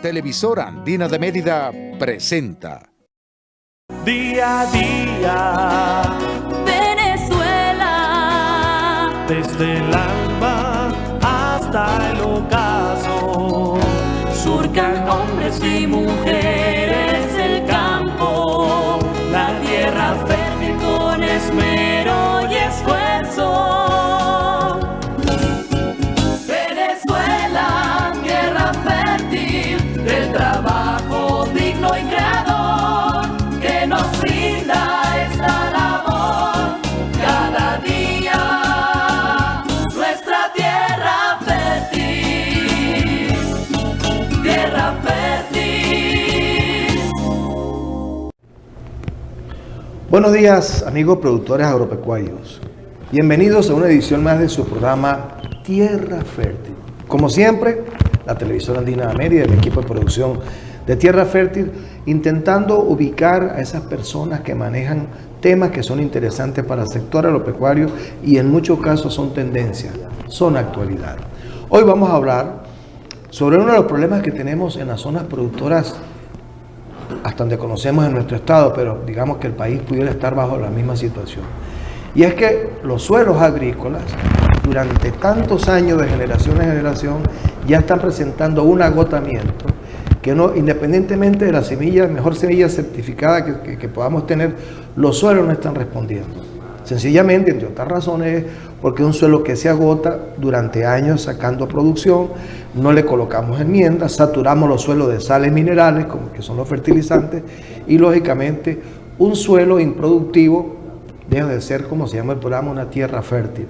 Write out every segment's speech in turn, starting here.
Televisora Andina de Mérida presenta Día a día, Venezuela, desde el alba hasta el ocaso, surcan hombres y mujeres el campo, la tierra fértil con esmero y esfuerzo. Venezuela, tierra fértil del trabajo digno y creador, que nos brinda esta labor cada día. Nuestra tierra fértil, tierra fértil. Buenos días, amigos productores agropecuarios. Bienvenidos a una edición más de su programa Tierra Fértil. Como siempre, la Televisora Andina de Mérida y el equipo de producción de Tierra Fértil, intentando ubicar a esas personas que manejan temas que son interesantes para el sector agropecuario y en muchos casos son tendencias, son actualidad. Hoy vamos a hablar sobre uno de los problemas que tenemos en las zonas productoras, hasta donde conocemos en nuestro estado, pero digamos que el país pudiera estar bajo la misma situación. Y es que los suelos agrícolas, durante tantos años de generación en generación, ya están presentando un agotamiento que no, independientemente de la semilla, mejor semilla certificada que podamos tener, los suelos no están respondiendo. Sencillamente, entre otras razones, porque es un suelo que se agota durante años sacando producción, no le colocamos enmiendas, saturamos los suelos de sales minerales, como que son los fertilizantes, y lógicamente un suelo improductivo deja de ser, como se llama el programa, una tierra fértil.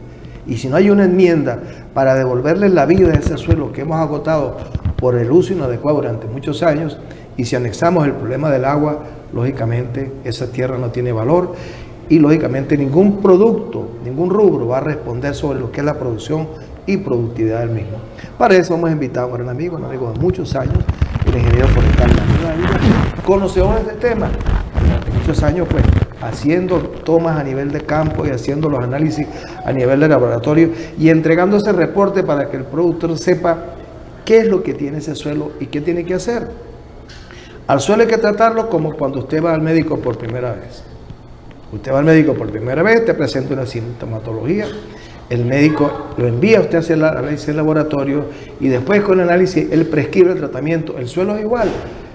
Y si no hay una enmienda para devolverle la vida a ese suelo que hemos agotado por el uso inadecuado durante muchos años, y si anexamos el problema del agua, lógicamente esa tierra no tiene valor y lógicamente ningún producto, ningún rubro va a responder sobre lo que es la producción y productividad del mismo. Para eso hemos invitado a un gran amigo de muchos años, el ingeniero forestal conocedor de este tema, durante muchos años pues haciendo tomas a nivel de campo y haciendo los análisis a nivel de laboratorio y entregando ese reporte para que el productor sepa qué es lo que tiene ese suelo y qué tiene que hacer. Al suelo hay que tratarlo como cuando usted va al médico por primera vez. Usted va al médico por primera vez, te presenta una sintomatología, el médico lo envía a usted a hacer el análisis en laboratorio y después con el análisis él prescribe el tratamiento. El suelo es igual.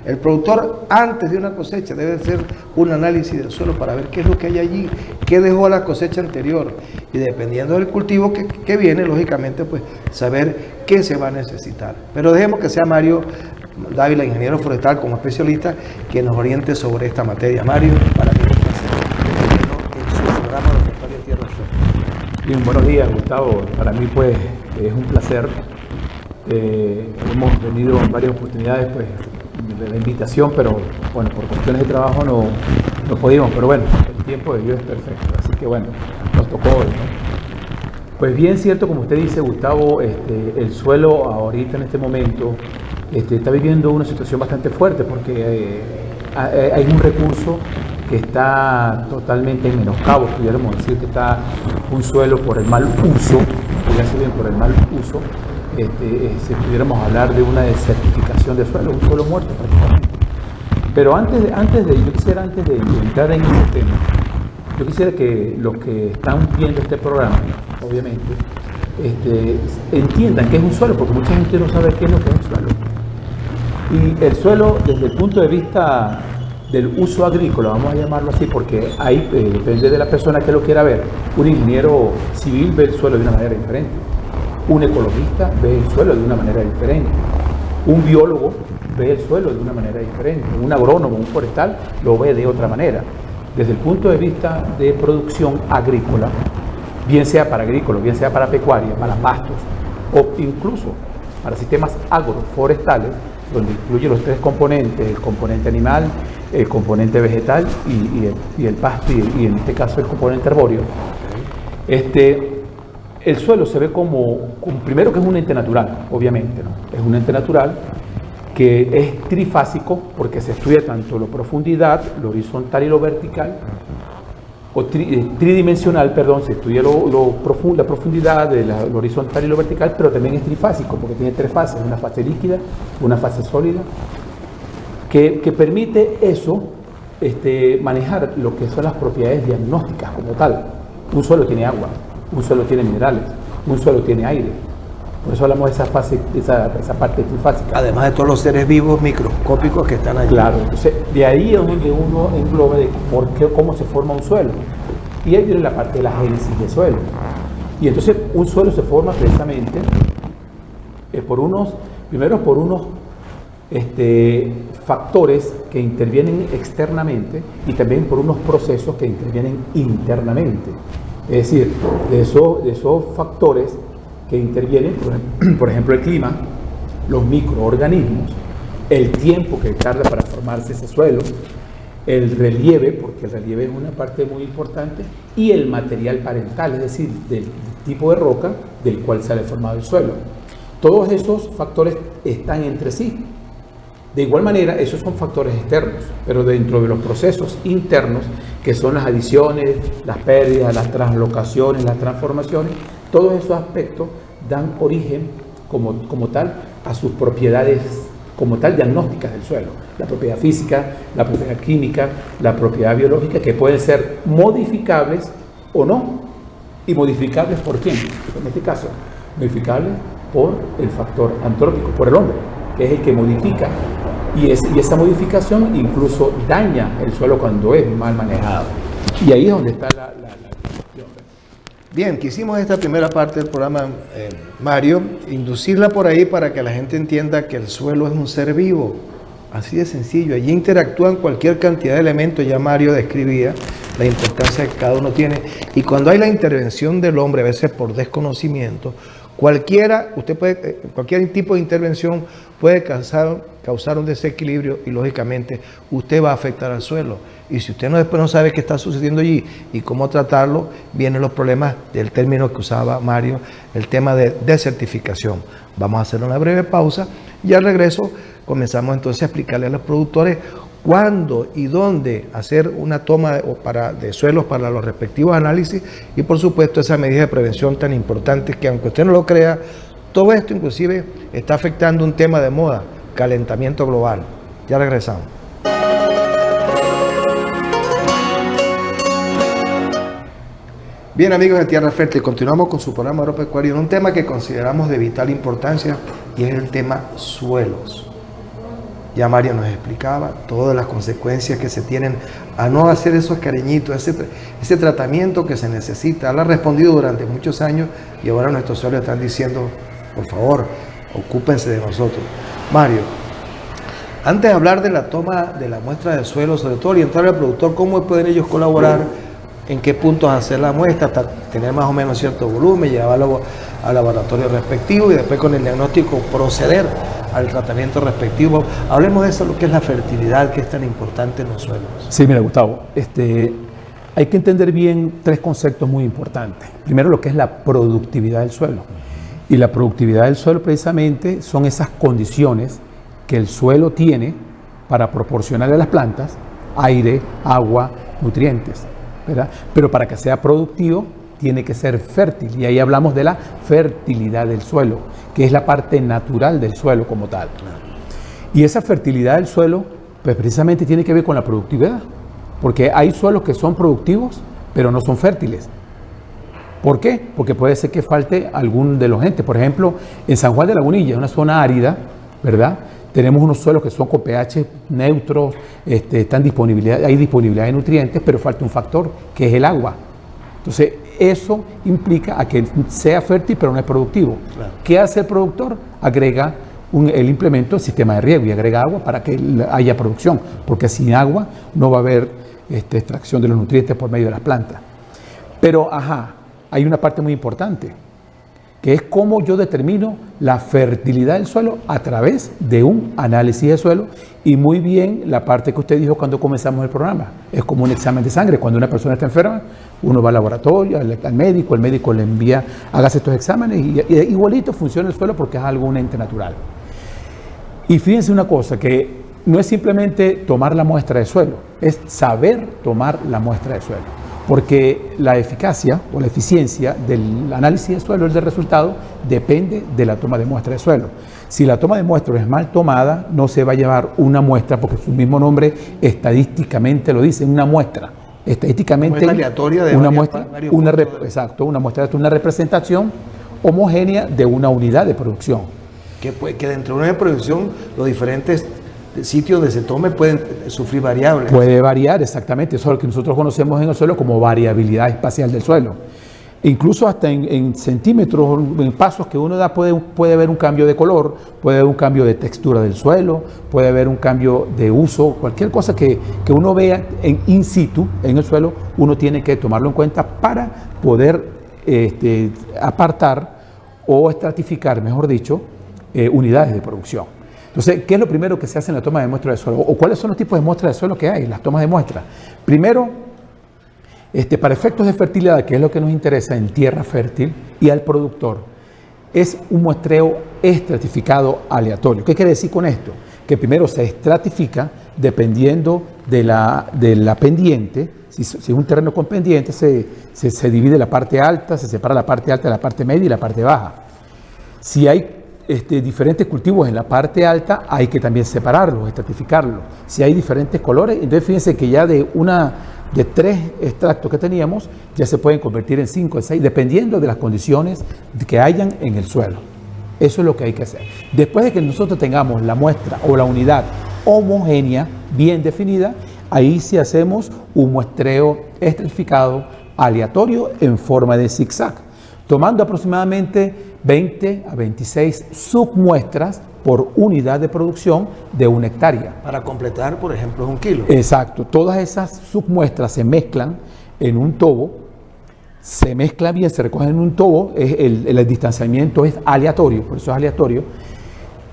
El productor antes de una cosecha debe hacer un análisis del suelo para ver qué es lo que hay allí, qué dejó la cosecha anterior y dependiendo del cultivo que viene, lógicamente pues saber qué se va a necesitar. Pero dejemos que sea Mario Dávila, ingeniero forestal como especialista, que nos oriente sobre esta materia. Mario, para mí es un placer en su programa de Tierra Fértil. Bien, buenos días, Gustavo. Para mí pues es un placer. Hemos venido en varias oportunidades pues de la invitación, pero bueno, por cuestiones de trabajo no pudimos, pero bueno, el tiempo de Dios es perfecto, así que bueno, nos tocó hoy, ¿no? Pues bien cierto, como usted dice, Gustavo, el suelo ahorita en este momento está viviendo una situación bastante fuerte porque hay un recurso que está totalmente en menoscabo, pudiéramos decir que está un suelo por el mal uso, ya se bien por el mal uso, si pudiéramos hablar de una desertificación de suelo, un suelo muerto prácticamente. Pero antes de entrar en ese tema, yo quisiera que los que están viendo este programa, obviamente, entiendan qué es un suelo, porque mucha gente no sabe qué es lo que es un suelo. Y el suelo, desde el punto de vista del uso agrícola, vamos a llamarlo así, porque ahí depende de la persona que lo quiera ver. Un ingeniero civil ve el suelo de una manera diferente. Un ecologista ve el suelo de una manera diferente. Un biólogo ve el suelo de una manera diferente. Un agrónomo, un forestal, lo ve de otra manera. Desde el punto de vista de producción agrícola, bien sea para agrícola, bien sea para pecuaria, para pastos, o incluso para sistemas agroforestales, donde incluye los tres componentes, el componente animal, el componente vegetal y el pasto, y en este caso el componente arbóreo. El suelo se ve como primero que es un ente natural, obviamente, ¿no? Es un ente natural que es trifásico porque se estudia tanto la profundidad, lo horizontal y lo vertical, o tridimensional, perdón, se estudia la profundidad de lo horizontal y lo vertical, pero también es trifásico, porque tiene 3 fases, una fase líquida, una fase sólida, que permite eso, manejar lo que son las propiedades diagnósticas como tal. Un suelo tiene agua, un suelo tiene minerales, un suelo tiene aire. Por eso hablamos de esa fase, esa parte trifásica. Además de todos los seres vivos microscópicos que están allí. Claro, entonces de ahí es donde uno engloba de cómo se forma un suelo. Y ahí viene la parte de la génesis del suelo. Y entonces un suelo se forma precisamente primero por unos factores que intervienen externamente y también por unos procesos que intervienen internamente. Es decir, de esos factores que intervienen, por ejemplo, el clima, los microorganismos, el tiempo que tarda para formarse ese suelo, el relieve, porque el relieve es una parte muy importante, y el material parental, es decir, del tipo de roca del cual sale formado el suelo. Todos esos factores están entre sí. De igual manera, esos son factores externos, pero dentro de los procesos internos, que son las adiciones, las pérdidas, las translocaciones, las transformaciones, todos esos aspectos dan origen como tal a sus propiedades como tal diagnósticas del suelo. La propiedad física, la propiedad química, la propiedad biológica, que pueden ser modificables o no. ¿Y modificables por quién? En este caso, modificables por el factor antrópico, por el hombre, que es el que modifica. Y esa modificación incluso daña el suelo cuando es mal manejado. Y ahí es donde está la cuestión. Bien, quisimos esta primera parte del programa, Mario, inducirla por ahí para que la gente entienda que el suelo es un ser vivo. Así de sencillo. Allí interactúan cualquier cantidad de elementos. Ya Mario describía la importancia que cada uno tiene. Y cuando hay la intervención del hombre, a veces por desconocimiento, cualquier tipo de intervención puede causar un desequilibrio y lógicamente usted va a afectar al suelo. Y si usted después no sabe qué está sucediendo allí y cómo tratarlo, vienen los problemas del término que usaba Mario, el tema de desertificación. Vamos a hacer una breve pausa y al regreso comenzamos entonces a explicarle a los productores cuándo y dónde hacer una toma de suelos para los respectivos análisis y por supuesto esas medidas de prevención tan importantes que aunque usted no lo crea, todo esto inclusive está afectando un tema de moda, calentamiento global. Ya regresamos. Bien amigos de Tierra Fértil, continuamos con su programa agropecuario en un tema que consideramos de vital importancia y es el tema suelos. Ya Mario nos explicaba todas las consecuencias que se tienen a no hacer esos cariñitos, ese tratamiento que se necesita. Él ha respondido durante muchos años y ahora nuestros suelos están diciendo, por favor, ocúpense de nosotros. Mario, antes de hablar de la toma de la muestra de suelo, sobre todo orientar al productor, ¿cómo pueden ellos colaborar? ¿En qué puntos hacer la muestra? Hasta tener más o menos cierto volumen, llevarlo al laboratorio respectivo y después con el diagnóstico proceder al tratamiento respectivo. Hablemos de eso, lo que es la fertilidad, que es tan importante en los suelos. Sí, mira, Gustavo, hay que entender bien 3 conceptos muy importantes. Primero, lo que es la productividad del suelo. Y la productividad del suelo precisamente son esas condiciones que el suelo tiene para proporcionarle a las plantas aire, agua, nutrientes, ¿verdad? Pero para que sea productivo tiene que ser fértil y ahí hablamos de la fertilidad del suelo, que es la parte natural del suelo como tal. Y esa fertilidad del suelo pues precisamente tiene que ver con la productividad, porque hay suelos que son productivos pero no son fértiles. ¿Por qué? Porque puede ser que falte algún de los entes. Por ejemplo, en San Juan de Lagunilla, una zona árida, ¿verdad? Tenemos unos suelos que son con pH neutros, hay disponibilidad de nutrientes, pero falta un factor, que es el agua. Entonces, eso implica a que sea fértil, pero no es productivo. Claro. ¿Qué hace el productor? Agrega el implemento, el sistema de riego, y agrega agua para que haya producción, porque sin agua no va a haber extracción de los nutrientes por medio de las plantas. Pero, hay una parte muy importante, que es cómo yo determino la fertilidad del suelo a través de un análisis de suelo. Y muy bien la parte que usted dijo cuando comenzamos el programa, es como un examen de sangre. Cuando una persona está enferma, uno va al laboratorio, al médico, el médico le envía, hágase estos exámenes y igualito funciona el suelo porque es algo, un ente natural. Y fíjense una cosa, que no es simplemente tomar la muestra de suelo, es saber tomar la muestra de suelo. porque la eficacia o la eficiencia del análisis de suelo, el del resultado, depende de la toma de muestra de suelo. Si la toma de muestra es mal tomada, no se va a llevar una muestra, porque su mismo nombre estadísticamente lo dice, una muestra. Estadísticamente, Muestra aleatoria de una varias- muestra, varios una puntos de- exacto, una muestra de una representación homogénea de una unidad de producción. Que dentro de una producción los diferentes sitios donde se tome pueden sufrir variables. Puede variar, exactamente, eso es lo que nosotros conocemos en el suelo como variabilidad espacial del suelo. Incluso hasta en centímetros, en pasos que uno da, puede haber un cambio de color, puede haber un cambio de textura del suelo, puede haber un cambio de uso, cualquier cosa que uno vea in situ en el suelo, uno tiene que tomarlo en cuenta para poder apartar o estratificar, mejor dicho, unidades de producción. Entonces, ¿qué es lo primero que se hace en la toma de muestra de suelo? ¿O cuáles son los tipos de muestras de suelo que hay, las tomas de muestra? Primero, para efectos de fertilidad, que es lo que nos interesa en tierra fértil y al productor, es un muestreo estratificado aleatorio. ¿Qué quiere decir con esto? Que primero se estratifica dependiendo de la pendiente. Si es un terreno con pendiente, se divide la parte alta, se separa la parte alta de la parte media y la parte baja. Si hay diferentes cultivos en la parte alta, hay que también separarlos, estratificarlos. Si hay diferentes colores, entonces fíjense que ya de 3 extractos que teníamos, ya se pueden convertir en 5, en 6, dependiendo de las condiciones que hayan en el suelo. Eso es lo que hay que hacer. Después de que nosotros tengamos la muestra o la unidad homogénea, bien definida, ahí sí hacemos un muestreo estratificado aleatorio en forma de zigzag, tomando aproximadamente 20 a 26 submuestras por unidad de producción de 1 hectárea. Para completar, por ejemplo, 1 kilo. Exacto, todas esas submuestras se mezclan en un tobo, se mezcla bien, se recogen en un tobo, el distanciamiento es aleatorio, por eso es aleatorio.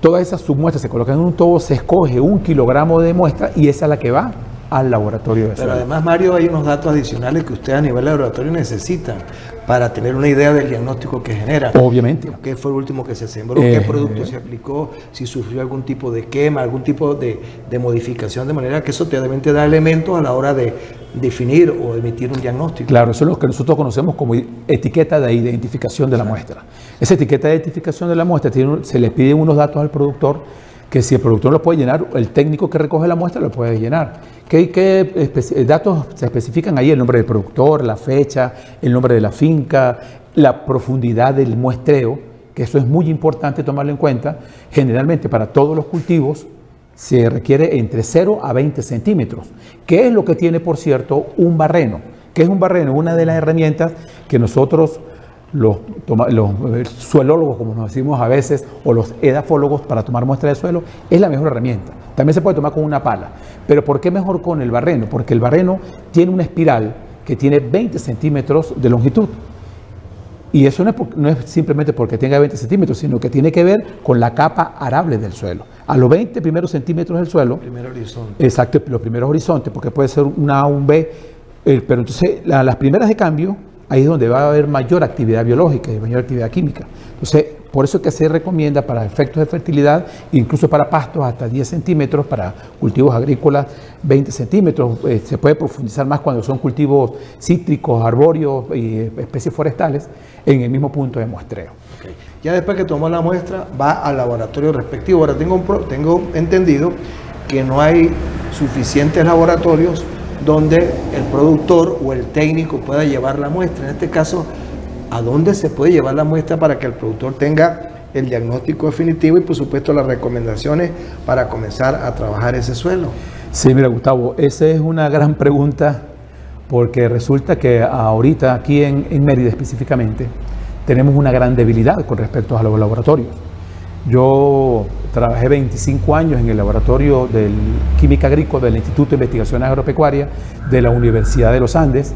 Todas esas submuestras se colocan en un tobo, se escoge 1 kilogramo de muestra y esa es la que va al laboratorio de Pero suelo. además, Mario, hay unos datos adicionales que usted a nivel laboratorio necesita para tener una idea del diagnóstico que genera. Obviamente. ¿Qué fue el último que se sembró? ¿Qué producto se aplicó? Si sufrió algún tipo de quema, algún tipo de modificación, de manera que eso también te da elementos a la hora de definir o emitir un diagnóstico. Claro, eso es lo que nosotros conocemos como etiqueta de identificación de la muestra. Esa etiqueta de identificación de la muestra se le piden unos datos al productor que si el productor lo puede llenar, el técnico que recoge la muestra lo puede llenar. ¿Qué datos se especifican ahí? El nombre del productor, la fecha, el nombre de la finca, la profundidad del muestreo, que eso es muy importante tomarlo en cuenta. Generalmente para todos los cultivos se requiere entre 0 a 20 centímetros, que es lo que tiene, por cierto, un barreno. ¿Qué es un barreno? Una de las herramientas que nosotros, los suelólogos, como nos decimos a veces, o los edafólogos para tomar muestra de suelo, es la mejor herramienta. También se puede tomar con una pala. Pero ¿por qué mejor con el barreno? Porque el barreno tiene una espiral que tiene 20 centímetros de longitud. Y eso no es simplemente porque tenga 20 centímetros, sino que tiene que ver con la capa arable del suelo. A los 20 primeros centímetros del suelo, Primer horizonte. exacto, los primeros horizontes, porque puede ser un A o un B, pero entonces las primeras de cambio, ahí es donde va a haber mayor actividad biológica y mayor actividad química. Entonces, por eso es que se recomienda para efectos de fertilidad, incluso para pastos hasta 10 centímetros, para cultivos agrícolas 20 centímetros. Se puede profundizar más cuando son cultivos cítricos, arbóreos y especies forestales en el mismo punto de muestreo. Okay. Ya después que tomó la muestra, va al laboratorio respectivo. Ahora tengo entendido que no hay suficientes laboratorios donde el productor o el técnico pueda llevar la muestra. En este caso, ¿a dónde se puede llevar la muestra para que el productor tenga el diagnóstico definitivo y, por supuesto, las recomendaciones para comenzar a trabajar ese suelo? Sí, mira, Gustavo, esa es una gran pregunta, porque resulta que ahorita aquí en Mérida específicamente tenemos una gran debilidad con respecto a los laboratorios. Yo trabajé 25 años en el laboratorio de Química Agrícola del Instituto de Investigaciones Agropecuarias de la Universidad de los Andes.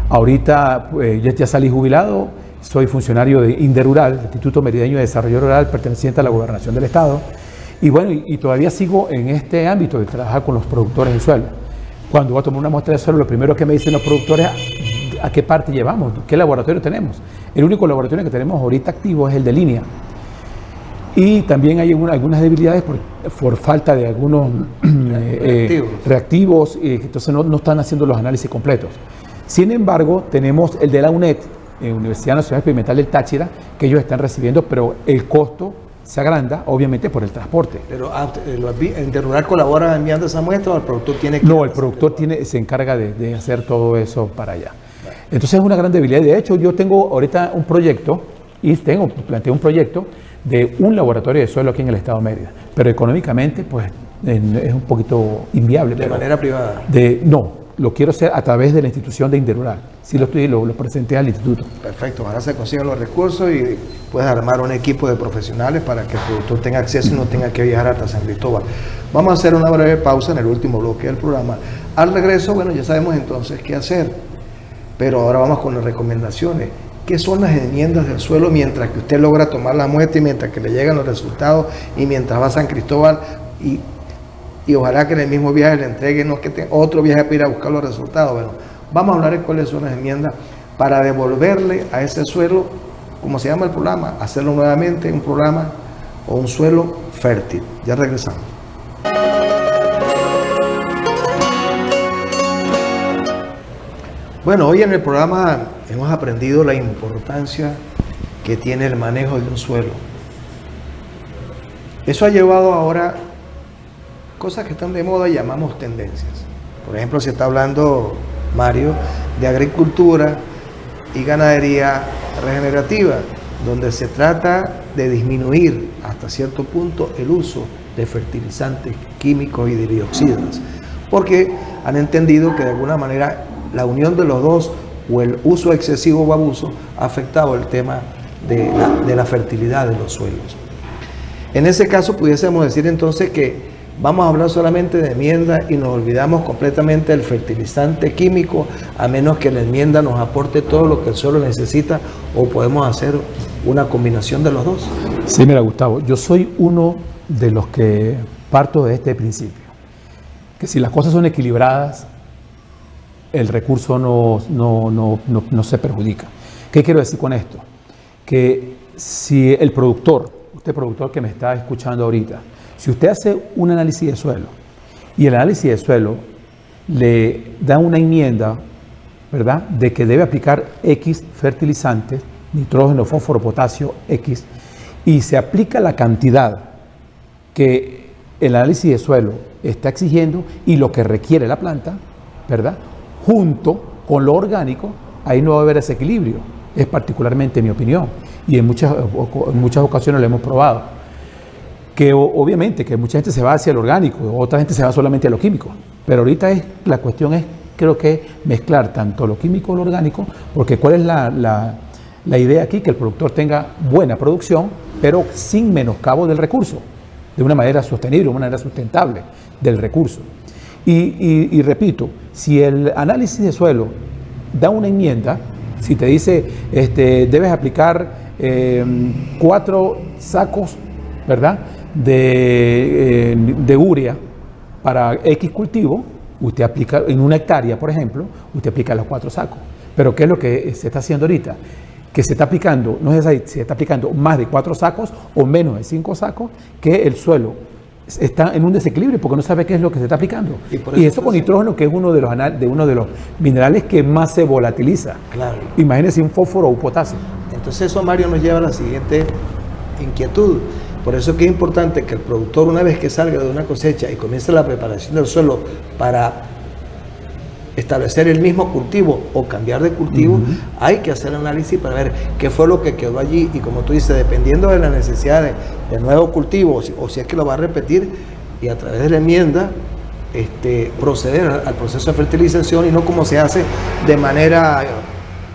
Ahorita ya salí jubilado, soy funcionario de INDERURAL, el Instituto Merideño de Desarrollo Rural, perteneciente a la Gobernación del Estado. Y bueno, y todavía sigo en este ámbito de trabajar con los productores del suelo. Cuando voy a tomar una muestra de suelo, lo primero que me dicen los productores es ¿a qué parte llevamos? ¿Qué laboratorio tenemos? El único laboratorio que tenemos ahorita activo es el de línea. Y también hay algunas debilidades por falta de algunos reactivos, entonces no están haciendo los análisis completos. Sin embargo, tenemos el de la UNED, Universidad Nacional Experimental del Táchira, que ellos están recibiendo, pero el costo se agranda, obviamente, por el transporte. Pero ¿Interrural colabora enviando esa muestra o el productor tiene que...? No, el productor se encarga de hacer todo eso para allá. Entonces es una gran debilidad. De hecho, yo tengo ahorita un proyecto, planteé un proyecto de un laboratorio de suelo aquí en el estado de Mérida, pero económicamente, pues, es un poquito inviable. ¿De manera privada? No, lo quiero hacer a través de la institución de Interrural. Sí lo presenté al instituto. Perfecto, ahora se consiguen los recursos y puedes armar un equipo de profesionales para que el productor tenga acceso y no tenga que viajar hasta San Cristóbal. Vamos a hacer una breve pausa en el último bloque del programa. Al regreso, bueno, ya sabemos entonces qué hacer, pero ahora vamos con las recomendaciones. ¿Qué son las enmiendas del suelo mientras que usted logra tomar la muestra y mientras que le llegan los resultados y mientras va a San Cristóbal y ojalá que en el mismo viaje le entreguen, no que otro viaje para ir a buscar los resultados? Bueno, vamos a hablar de cuáles son las enmiendas para devolverle a ese suelo, como se llama el programa, hacerlo nuevamente un programa o un suelo fértil. Ya regresamos. Bueno, hoy en el programa hemos aprendido la importancia que tiene el manejo de un suelo. Eso ha llevado ahora cosas que están de moda y llamamos tendencias. Por ejemplo, se está hablando, Mario, de agricultura y ganadería regenerativa, donde se trata de disminuir hasta cierto punto el uso de fertilizantes químicos y de biocidas, porque han entendido que de alguna manera la unión de los dos o el uso excesivo o abuso ha afectado el tema de la fertilidad de los suelos. En ese caso pudiésemos decir entonces que vamos a hablar solamente de enmienda y nos olvidamos completamente del fertilizante químico, a menos que la enmienda nos aporte todo lo que el suelo necesita, o podemos hacer una combinación de los dos. Sí, mira, Gustavo, yo soy uno de los que parto de este principio, que si las cosas son equilibradas, el recurso no se perjudica. ¿Qué quiero decir con esto? Que si el productor, usted productor que me está escuchando ahorita, si usted hace un análisis de suelo y el análisis de suelo le da una enmienda, ¿verdad?, de que debe aplicar X fertilizantes, nitrógeno, fósforo, potasio, X, y se aplica la cantidad que el análisis de suelo está exigiendo y lo que requiere la planta, ¿verdad?, junto con lo orgánico, ahí no va a haber ese equilibrio. Es particularmente mi opinión y en muchas ocasiones lo hemos probado. Que obviamente que mucha gente se va hacia lo orgánico, otra gente se va solamente a lo químico, pero ahorita la cuestión es, creo que mezclar tanto lo químico y lo orgánico, porque ¿cuál es la idea aquí? Que el productor tenga buena producción, pero sin menoscabo del recurso, de una manera sostenible, de una manera sustentable del recurso. Y repito, si el análisis de suelo da una enmienda, si te dice debes aplicar 4 sacos, ¿verdad?, de urea para X cultivo, usted aplica en 1 hectárea, por ejemplo, usted aplica los 4 sacos. Pero ¿qué es lo que se está haciendo ahorita? Que se está aplicando, no es así, se está aplicando más de 4 sacos o menos de 5 sacos, que el suelo está en un desequilibrio porque no sabe qué es lo que se está aplicando. Y eso con nitrógeno, que es uno de los minerales que más se volatiliza. Claro. Imagínese un fósforo o un potasio. Entonces eso, Mario, nos lleva a la siguiente inquietud. Por eso es que es importante que el productor, una vez que salga de una cosecha y comience la preparación del suelo para establecer el mismo cultivo o cambiar de cultivo, hay que hacer análisis para ver qué fue lo que quedó allí, y como tú dices, dependiendo de las necesidades del nuevo cultivo o si es que lo va a repetir, y a través de la enmienda proceder al proceso de fertilización, y no como se hace de manera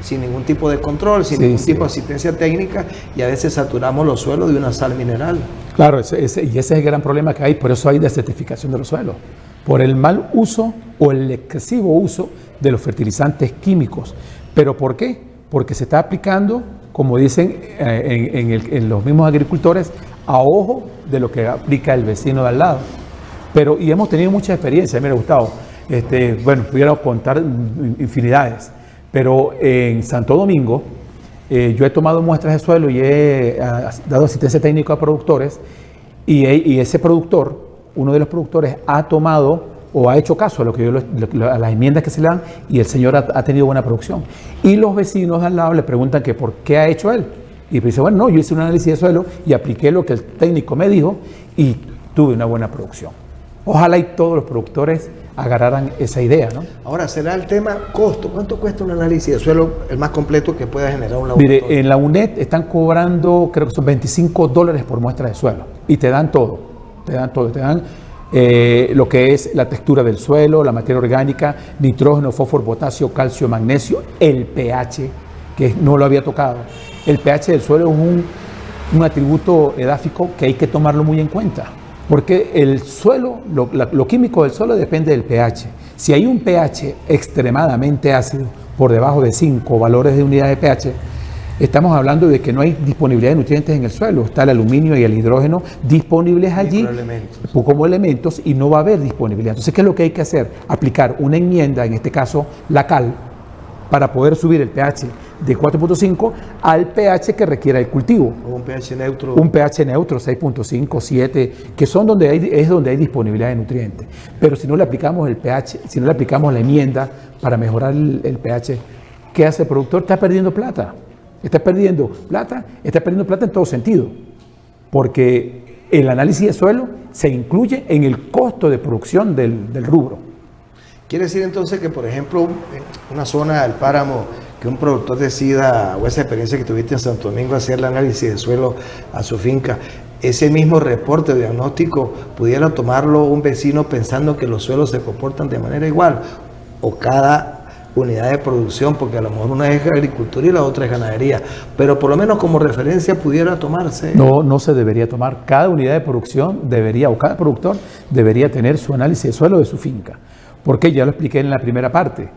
sin ningún tipo de control, sin ningún tipo de asistencia técnica, y a veces saturamos los suelos de una sal mineral. Claro, y ese es el gran problema que hay, por eso hay desertificación de los suelos, por el mal uso o el excesivo uso de los fertilizantes químicos. ¿Pero por qué? Porque se está aplicando, como dicen en los mismos agricultores, a ojo de lo que aplica el vecino de al lado. Y hemos tenido mucha experiencia, mira, Gustavo, pudiera contar infinidades, pero en Santo Domingo yo he tomado muestras de suelo y he dado asistencia técnica a productores, y ese productor, uno de los productores, ha tomado o ha hecho caso a, a las enmiendas que se le dan y el señor ha tenido buena producción. Y los vecinos al lado le preguntan que por qué ha hecho él. Y dice, bueno, no, yo hice un análisis de suelo y apliqué lo que el técnico me dijo y tuve una buena producción. Ojalá y todos los productores agarraran esa idea, ¿no? Ahora, será el tema costo. ¿Cuánto cuesta un análisis de suelo el más completo que pueda generar un laboratorio? Mire, en la UNED están cobrando, creo que son $25 por muestra de suelo y te dan todo, te dan lo que es la textura del suelo, la materia orgánica, nitrógeno, fósforo, potasio, calcio, magnesio, el pH, que no lo había tocado. El pH del suelo es un atributo edáfico que hay que tomarlo muy en cuenta. Porque el suelo, lo químico del suelo depende del pH. Si hay un pH extremadamente ácido, por debajo de 5 valores de unidad de pH, estamos hablando de que no hay disponibilidad de nutrientes en el suelo. Está el aluminio y el hidrógeno disponibles allí como elementos y no va a haber disponibilidad. Entonces, ¿qué es lo que hay que hacer? Aplicar una enmienda, en este caso la cal, para poder subir el pH de 4.5 al pH que requiera el cultivo. O un pH neutro. Un pH neutro, 6.5, 7, que son donde hay disponibilidad de nutrientes. Pero si no le aplicamos el pH, si no le aplicamos la enmienda para mejorar el pH, ¿qué hace el productor? Está perdiendo plata. Está perdiendo plata en todo sentido. Porque el análisis de suelo se incluye en el costo de producción del rubro. Quiere decir entonces que, por ejemplo, en una zona del páramo, que un productor decida, o esa experiencia que tuviste en Santo Domingo, hacer el análisis de suelo a su finca, ese mismo reporte de diagnóstico pudiera tomarlo un vecino pensando que los suelos se comportan de manera igual, o cada unidad de producción, porque a lo mejor una es agricultura y la otra es ganadería, pero por lo menos como referencia pudiera tomarse. No se debería tomar. Cada unidad de producción o cada productor debería tener su análisis de suelo de su finca. Porque ya lo expliqué en la primera parte.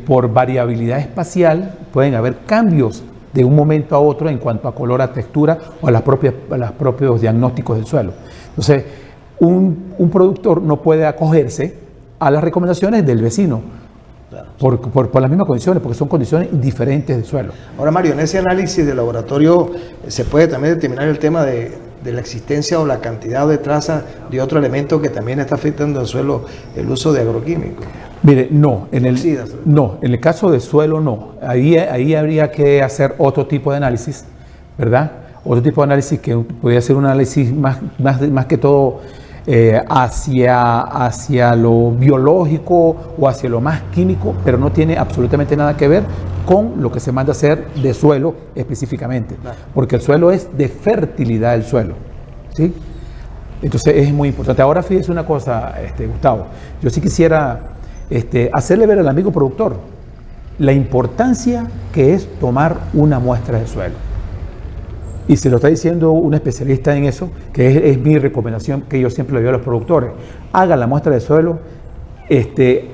Por variabilidad espacial pueden haber cambios de un momento a otro en cuanto a color, a textura o a los propios diagnósticos del suelo. Entonces, un productor no puede acogerse a las recomendaciones del vecino por las mismas condiciones, porque son condiciones diferentes del suelo. Ahora, Mario, en ese análisis de laboratorio se puede también determinar el tema de la existencia o la cantidad de trazas de otro elemento que también está afectando al suelo, el uso de agroquímicos. Mire, no, en el caso del suelo no. Ahí habría que hacer otro tipo de análisis, ¿verdad? Otro tipo de análisis que podría ser un análisis más que todo hacia lo biológico o hacia lo más químico, pero no tiene absolutamente nada que ver con lo que se manda a hacer de suelo específicamente, porque el suelo es de fertilidad del suelo, ¿sí? Entonces es muy importante. Ahora fíjese una cosa, Gustavo, yo sí quisiera hacerle ver al amigo productor la importancia que es tomar una muestra de suelo. Y se lo está diciendo un especialista en eso, que es mi recomendación que yo siempre le doy a los productores. Haga la muestra de suelo,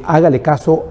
hágale caso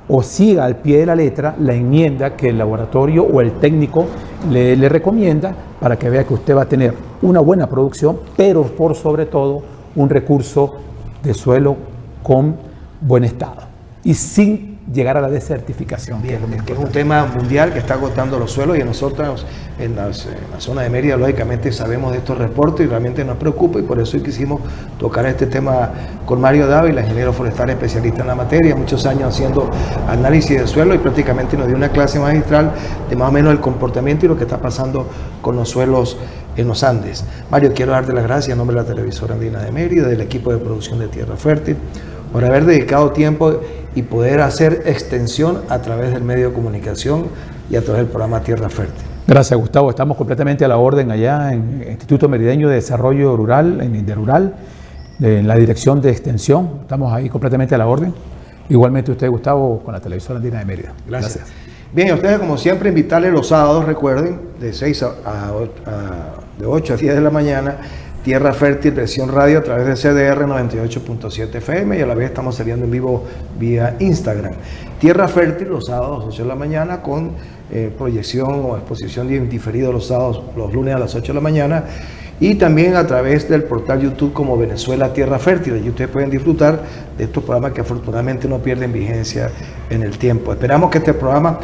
o siga al pie de la letra la enmienda que el laboratorio o el técnico le recomienda para que vea que usted va a tener una buena producción, pero por sobre todo un recurso de suelo con buen estado y sin llegar a la desertificación. Bien, que es un tema mundial que está agotando los suelos y nosotros en la zona de Mérida lógicamente sabemos de estos reportes y realmente nos preocupa y por eso quisimos tocar este tema con Mario Dávila, ingeniero forestal especialista en la materia, muchos años haciendo análisis de suelo y prácticamente nos dio una clase magistral de más o menos el comportamiento y lo que está pasando con los suelos en los Andes. Mario, quiero darte las gracias en nombre de la televisora andina de Mérida, del equipo de producción de Tierra Fértil, por haber dedicado tiempo y poder hacer extensión a través del medio de comunicación y a través del programa Tierra Fértil. Gracias, Gustavo. Estamos completamente a la orden allá en el Instituto Merideño de Desarrollo Rural, en Inderural, en la dirección de extensión. Estamos ahí completamente a la orden. Igualmente usted, Gustavo, con la televisora andina de Mérida. Gracias. Bien, a ustedes como siempre invitarles los sábados, recuerden, de 8 a 10 de la mañana, Tierra Fértil, versión radio a través de CDR 98.7 FM y a la vez estamos saliendo en vivo vía Instagram. Tierra Fértil los sábados a las 8 de la mañana con proyección o exposición diferida los sábados, los lunes a las 8 de la mañana y también a través del portal YouTube como Venezuela Tierra Fértil. Y ustedes pueden disfrutar de estos programas que afortunadamente no pierden vigencia en el tiempo. Esperamos que este programa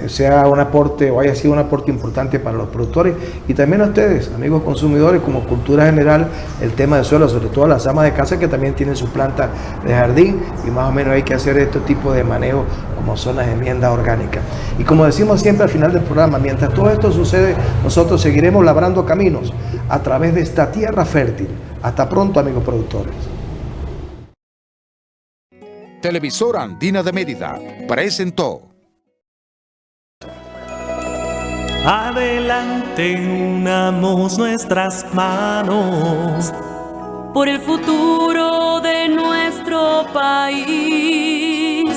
sea un aporte o haya sido un aporte importante para los productores y también a ustedes, amigos consumidores, como cultura general, el tema de suelo, sobre todo las amas de casa que también tienen su planta de jardín y más o menos hay que hacer este tipo de manejo como son las enmiendas orgánicas. Y como decimos siempre al final del programa, mientras todo esto sucede, nosotros seguiremos labrando caminos a través de esta tierra fértil. Hasta pronto, amigos productores. Televisora Andina de Mérida presentó. Adelante, unamos nuestras manos por el futuro de nuestro país,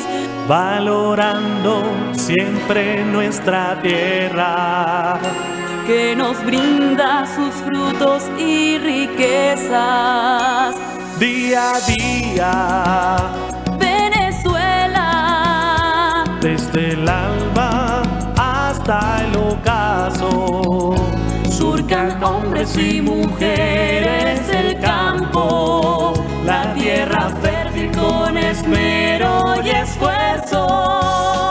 valorando siempre nuestra tierra, que nos brinda sus frutos y riquezas. día a día, Venezuela, desde el alba hasta el ocaso, surcan hombres y mujeres el campo, la tierra fértil con esmero y esfuerzo.